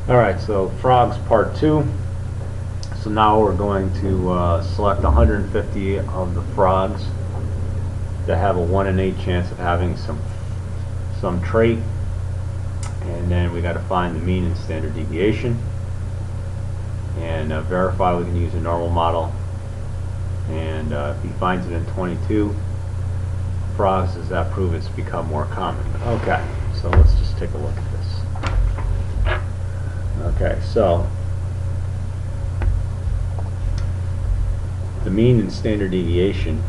Alright, so frogs part 2. So now we're going to select 150 of the frogs that have a 1 in 8 chance of having some trait, and then we got to find the mean and standard deviation and verify we can use a normal model. And if he finds it in 22 frogs, does that prove it's become more common? Okay, so let's just take a look at this. Okay, so the mean and standard deviation.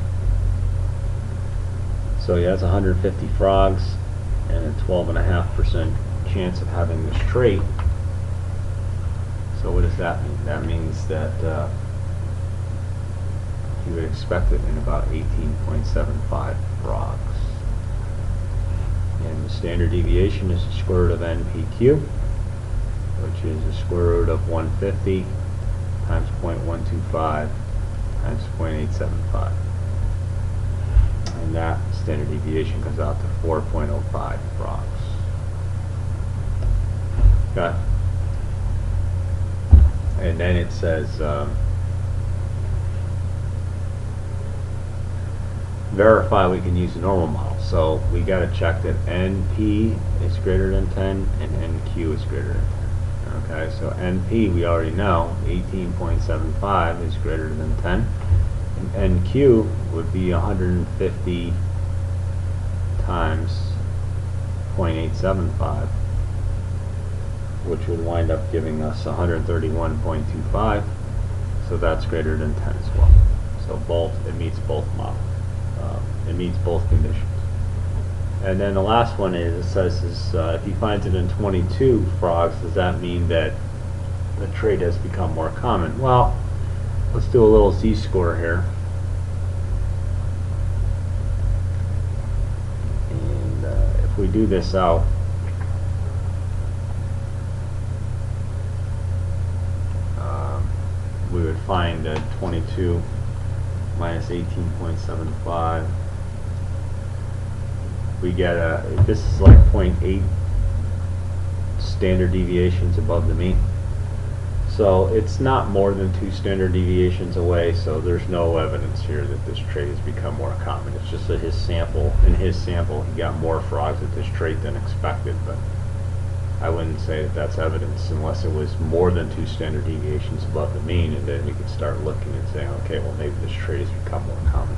So he has 150 frogs and a 12.5% chance of having this trait. So what does that mean? That means that you would expect it in about 18.75 frogs. And the standard deviation is the square root of NPQ, which is the square root of 150 times 0.125 times 0.875. And that standard deviation comes out to 4.05 frogs. Okay. And then it says verify we can use a normal model. So we got to check that NP is greater than 10 and NQ is greater than 10. Okay, so NP we already know 18.75 is greater than 10, and NQ would be 150 times 0.875, which would wind up giving us 131.25. So that's greater than 10 as well. So it meets both models. It meets both conditions. And then the last one is, it says if he finds it in 22 frogs, does that mean that the trait has become more common? Well, let's do a little z-score here. And if we do this out, we would find that 22 minus 18.75, we get this is like 0.8 standard deviations above the mean. So it's not more than 2 standard deviations away, so there's no evidence here that this trait has become more common. It's just that in his sample he got more frogs with this trait than expected, but I wouldn't say that that's evidence unless it was more than 2 standard deviations above the mean, and then we could start looking and saying, okay, well maybe this trait has become more common.